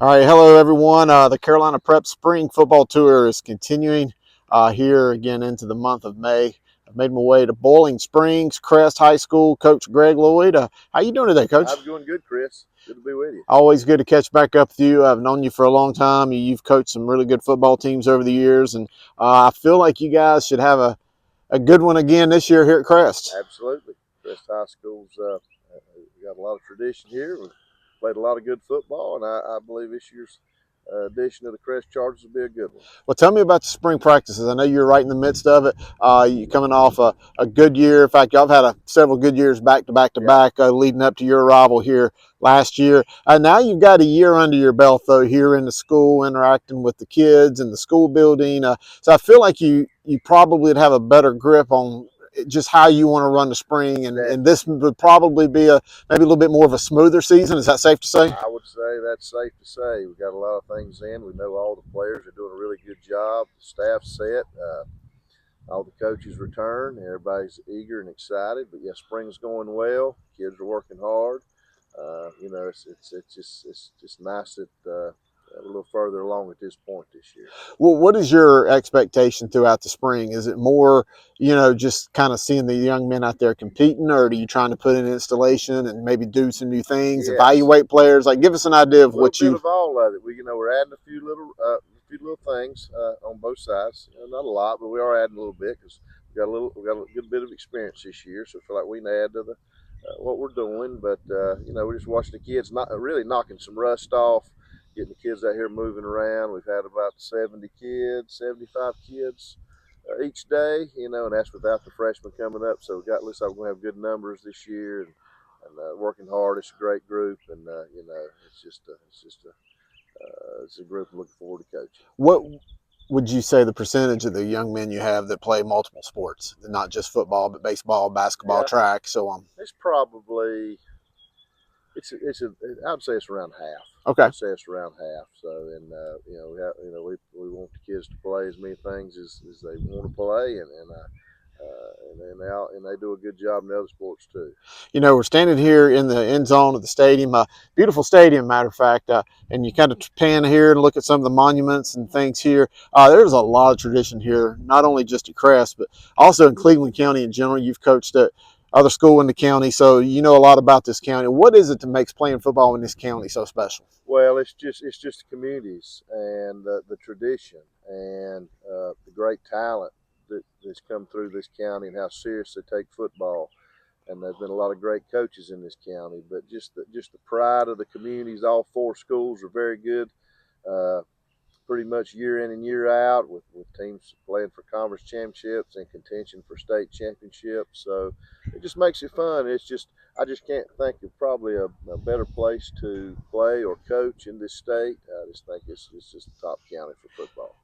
All right, hello everyone. The Carolina Prep Spring Football Tour is continuing here again into the month of May. I've made my way to Boiling Springs, Crest High School. Coach Greg Lloyd. How you doing today, Coach? I'm doing good, Chris. Good to be with you. Always good to catch back up with you. I've known you for a long time. You've coached some really good football teams over the years, and I feel like you guys should have a good one again this year here at Crest. Absolutely. Crest High School's got a lot of tradition here. We've played a lot of good football, and I believe this year's edition of the Crest Chargers will be a good one. Well, tell me about the spring practices. I know you're right in the midst of it. You're coming off a good year. In fact, y'all have had several good years back to back leading up to your arrival here last year. Now you've got a year under your belt, though, here in the school, interacting with the kids in the school building. So I feel like you probably would have a better grip on just how you want to run the spring, and this would probably be maybe a little bit more of a smoother season. Is that safe to say? I would say that's safe to say. We've got a lot of things in. We know all the players are doing a really good job. The staff's set. All the coaches return. Everybody's eager and excited. But yeah, spring's going well. Kids are working hard. It's just nice that a little further along at this point this year. Well, what is your expectation throughout the spring? Is it more, just kind of seeing the young men out there competing, or are you trying to put in installation and maybe do some new things, evaluate players? Like, give us an idea of what you. A little bit of all of it. We're adding a few little things on both sides. Not a lot, but we are adding a little bit because we got a good bit of experience this year. So I feel like we can add to the what we're doing. But we're just watching the kids really knocking some rust off. Getting the kids out here moving around. We've had about 70 kids, 75 kids each day, and that's without the freshmen coming up. So looks like we're going to have good numbers this year, and working hard. It's a great group, and it's a group I'm looking forward to coaching. What would you say the percentage of the young men you have that play multiple sports, not just football, but baseball, basketball, track, so on? It's probably I'd say it's around half. Okay. I'd say it's around half. So, and we want the kids to play as many things as they want to play, and they do a good job in the other sports too. We're standing here in the end zone of the stadium, beautiful stadium, matter of fact, and you kind of pan here and look at some of the monuments and things here. There's a lot of tradition here, not only just at Crest, but also in Cleveland County in general. You've coached at other school in the county, so you know a lot about this county. What is it that makes playing football in this county so special? Well, it's just the communities and the tradition and the great talent that's come through this county and how serious they take football. And there's been a lot of great coaches in this county, but just the pride of the communities. All four schools are very good, pretty much year in and year out, with teams playing for conference championships and contention for state championships. So it just makes it fun. I just can't think of probably a better place to play or coach in this state. I just think it's just the top county for football.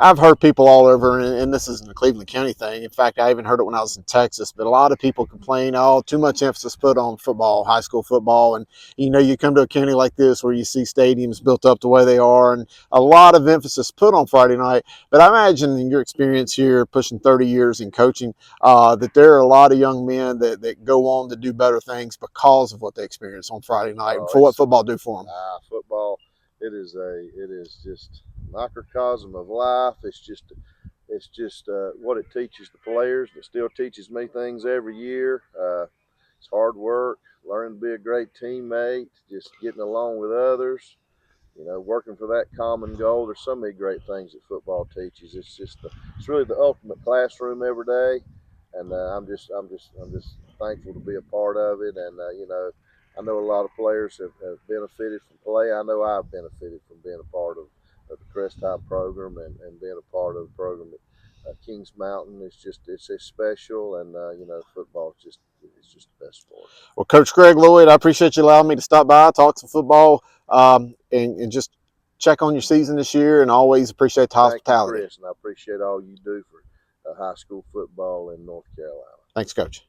I've heard people all over, and this isn't a Cleveland County thing. In fact, I even heard it when I was in Texas, but a lot of people complain, too much emphasis put on football, high school football. And, you come to a county like this where you see stadiums built up the way they are, and a lot of emphasis put on Friday night. But I imagine in your experience here, pushing 30 years in coaching, that there are a lot of young men that go on to do better things because of what they experience on Friday night and for what football do for them. Football, it is just microcosm of life. It's just what it teaches the players. It still teaches me things every year. It's hard work, learning to be a great teammate, just getting along with others, working for that common goal. There's so many great things that football teaches. It's really the ultimate classroom every day, and I'm just thankful to be a part of it. And I know a lot of players have benefited from play. I know I've benefited from being a part of the Crest High program and being a part of the program at Kings Mountain. It's special, and football is just the best sport. Well, Coach Greg Lloyd, I appreciate you allowing me to stop by, talk some football, and just check on your season this year, and always appreciate the hospitality. Thank you, Chris, and I appreciate all you do for high school football in North Carolina. Thanks, Coach.